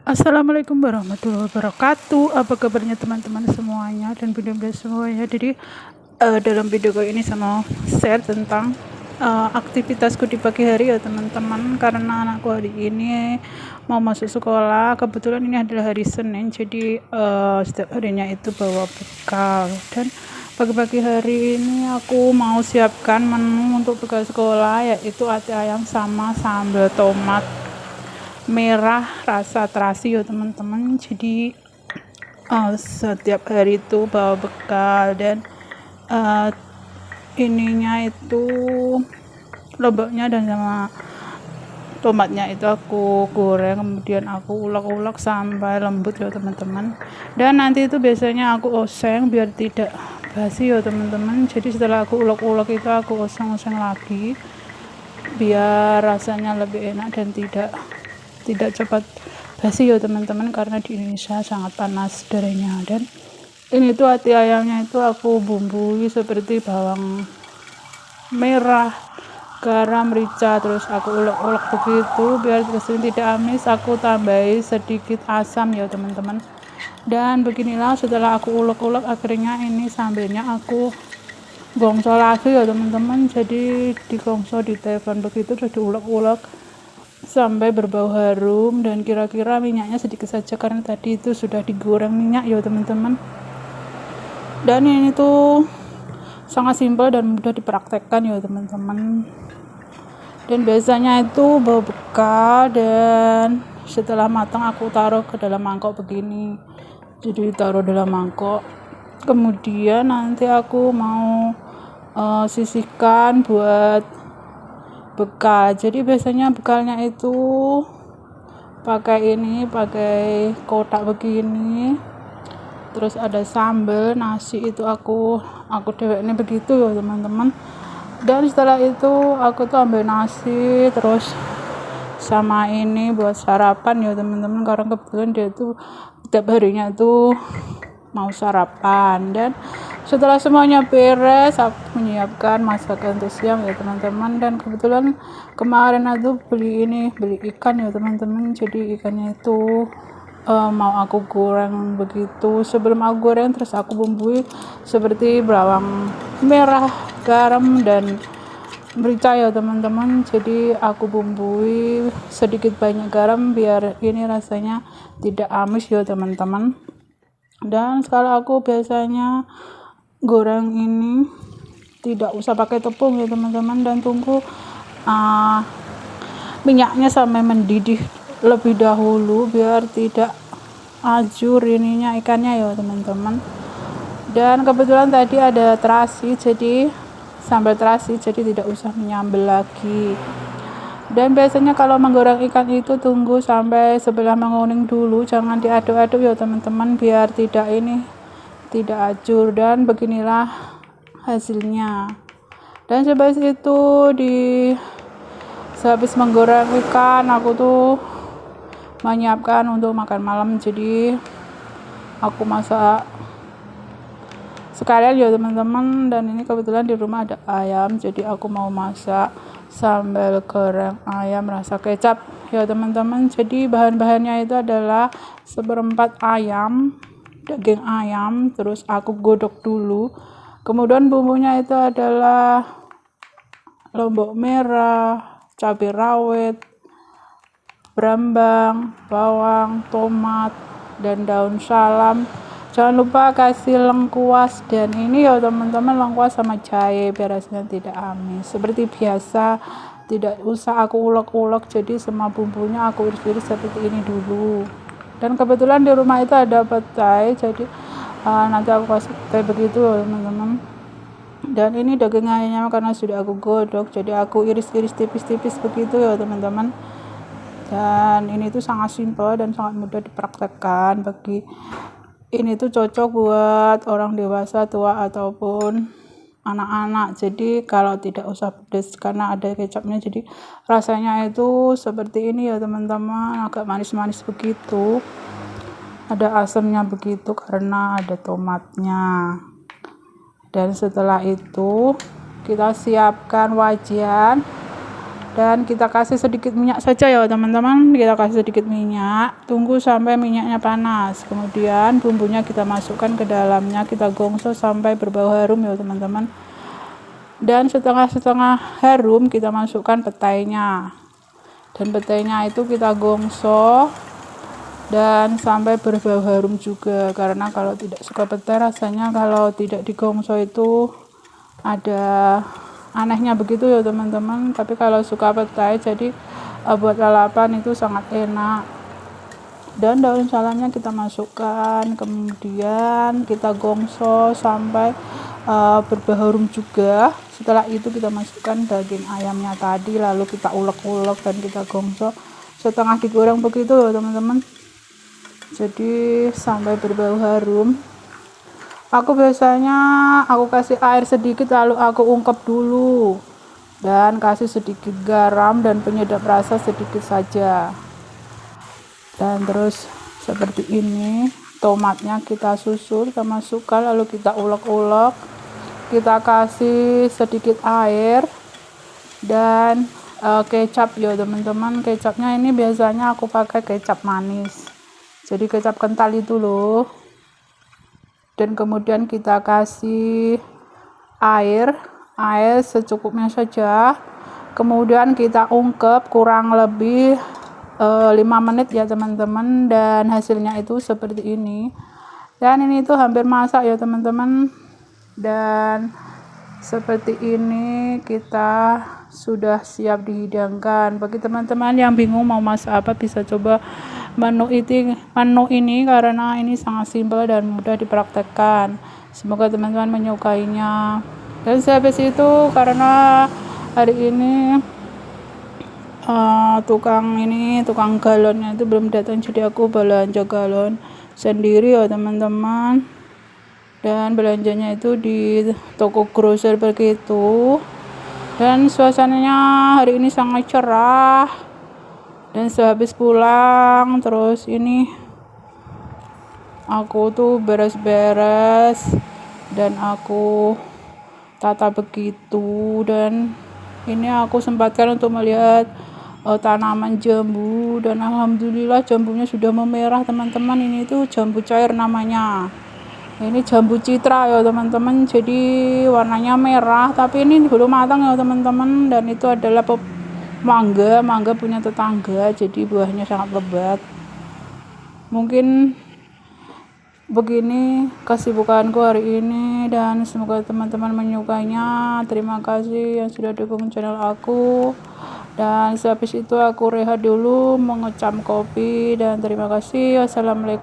Assalamualaikum warahmatullahi wabarakatuh. Apa kabarnya teman-teman semuanya dan bunda-bunda semuanya. Jadi dalam video kali ini saya mau share tentang aktivitasku di pagi hari ya teman-teman. Karena anakku hari ini mau masuk sekolah. Kebetulan ini adalah hari Senin. Jadi setiap harinya itu bawa bekal. Dan pagi-pagi hari ini aku mau siapkan menu untuk bekal sekolah, yaitu ati ayam sama sambal tomat merah rasa terasi ya teman-teman. Jadi setiap hari itu bawa bekal, dan ininya itu lomboknya dan sama tomatnya itu aku goreng, kemudian aku ulek-ulek sampai lembut ya teman-teman. Dan nanti itu biasanya aku oseng biar tidak basi ya teman-teman. Jadi setelah aku ulek-ulek itu aku oseng-oseng lagi biar rasanya lebih enak dan tidak cepat basi ya teman-teman, karena di Indonesia sangat panas udaranya. Dan ini tuh hati ayamnya itu aku bumbui seperti bawang merah, garam, merica, terus aku ulek-ulek begitu biar kesini tidak amis. Aku tambahi sedikit asam ya teman-teman. Dan beginilah setelah aku ulek-ulek, akhirnya ini sambalnya aku gongso lagi ya teman-teman. Jadi digongso di teflon begitu, terus diulek-ulek sampai berbau harum, dan kira-kira minyaknya sedikit saja karena tadi itu sudah digoreng minyak ya teman-teman. Dan ini tuh sangat simpel dan mudah dipraktekkan ya teman-teman. Dan biasanya itu bawa bekal, dan setelah matang aku taruh ke dalam mangkok begini. Jadi taruh dalam mangkok, kemudian nanti aku mau sisihkan buat bekal. Jadi biasanya bekalnya itu pakai kotak begini, terus ada sambal, nasi itu aku dewek ini begitu ya teman-teman. Dan setelah itu aku tuh ambil nasi terus sama ini buat sarapan ya teman-teman, karena kebetulan dia tuh setiap harinya tuh mau sarapan. Dan setelah semuanya beres, aku menyiapkan masakan untuk siang ya teman-teman. Dan kebetulan kemarin aku beli ikan ya teman-teman. Jadi ikannya itu mau aku goreng begitu. Sebelum aku goreng, terus aku bumbui seperti bawang merah, garam, dan merica ya teman-teman. Jadi aku bumbui sedikit banyak garam biar ini rasanya tidak amis ya teman-teman. Dan kalau aku biasanya goreng ini tidak usah pakai tepung ya teman-teman, dan tunggu minyaknya sampai mendidih lebih dahulu biar tidak ajur ininya ikannya ya teman-teman. Dan kebetulan tadi ada terasi, jadi sambal terasi, jadi tidak usah menyambel lagi. Dan biasanya kalau menggoreng ikan itu tunggu sampai sebelah menguning dulu, jangan diaduk-aduk ya teman-teman biar tidak ajur. Dan beginilah hasilnya. Dan sehabis itu sehabis menggoreng ikan, aku tuh menyiapkan untuk makan malam. Jadi aku masak sekalian ya teman-teman. Dan ini kebetulan di rumah ada ayam, jadi aku mau masak sambal goreng ayam rasa kecap ya teman-teman. Jadi bahan-bahannya itu adalah seperempat ayam, daging ayam, terus aku godok dulu. Kemudian bumbunya itu adalah lombok merah, cabai rawit, brambang, bawang, tomat, dan daun salam. Jangan lupa kasih lengkuas, dan ini ya teman-teman, lengkuas sama jahe biar rasanya tidak amis. Seperti biasa, tidak usah aku ulek-ulek, jadi semua bumbunya aku iris-iris seperti ini dulu. Dan kebetulan di rumah itu ada petai, jadi nanti aku kasih petai begitu ya teman-teman. Dan ini daging ayamnya karena sudah aku godok, jadi aku iris-iris tipis-tipis begitu ya teman-teman. Dan ini tuh sangat simpel dan sangat mudah dipraktekkan. Ini tuh cocok buat orang dewasa, tua, ataupun anak-anak. Jadi kalau tidak usah pedas karena ada kecapnya, jadi rasanya itu seperti ini ya teman-teman, agak manis-manis begitu, ada asamnya begitu karena ada tomatnya. Dan setelah itu kita siapkan wajan dan kita kasih sedikit minyak saja ya teman-teman. Kita kasih sedikit minyak, tunggu sampai minyaknya panas, kemudian bumbunya kita masukkan ke dalamnya, kita gongso sampai berbau harum ya teman-teman. Dan setengah harum kita masukkan petainya, dan petainya itu kita gongso dan sampai berbau harum juga, karena kalau tidak suka petai rasanya kalau tidak digongso itu ada anehnya begitu ya teman-teman. Tapi kalau suka petai jadi buat lalapan itu sangat enak. Dan daun salamnya kita masukkan, kemudian kita gongso sampai berbau harum juga. Setelah itu kita masukkan daging ayamnya tadi, lalu kita ulek-ulek dan kita gongso setengah digoreng begitu ya teman-teman, jadi sampai berbau harum. Aku biasanya kasih air sedikit, lalu aku ungkep dulu dan kasih sedikit garam dan penyedap rasa sedikit saja. Dan terus seperti ini, tomatnya kita susul, kita masukkan, lalu kita ulek-ulek, kita kasih sedikit air dan kecap ya teman-teman. Kecapnya ini biasanya aku pakai kecap manis, jadi kecap kental itu loh. Dan kemudian kita kasih air secukupnya saja, kemudian kita ungkep kurang lebih 5 menit ya teman-teman, dan hasilnya itu seperti ini. Dan ini tuh hampir masak ya teman-teman, dan seperti ini kita sudah siap dihidangkan. Bagi teman-teman yang bingung mau masak apa, bisa coba menu ini karena ini sangat simpel dan mudah dipraktekkan. Semoga teman-teman menyukainya. Dan habis itu karena hari ini tukang galonnya itu belum datang, jadi aku belanja galon sendiri ya teman-teman. Dan belanjanya itu di toko grosir begitu. Dan suasananya hari ini sangat cerah. Dan sehabis pulang terus ini aku tuh beres-beres dan aku tata begitu. Dan ini aku sempatkan untuk melihat tanaman jambu, dan alhamdulillah jambunya sudah memerah teman-teman. Ini tuh jambu cair namanya, ini jambu citra ya teman-teman, jadi warnanya merah tapi ini belum matang ya teman-teman. Dan itu adalah mangga punya tetangga, jadi buahnya sangat lebat. Mungkin begini kesibukanku hari ini, dan semoga teman-teman menyukainya. Terima kasih yang sudah dukung channel aku. Dan sehabis itu aku rehat dulu, mengecam kopi, dan terima kasih. Wassalamualaikum.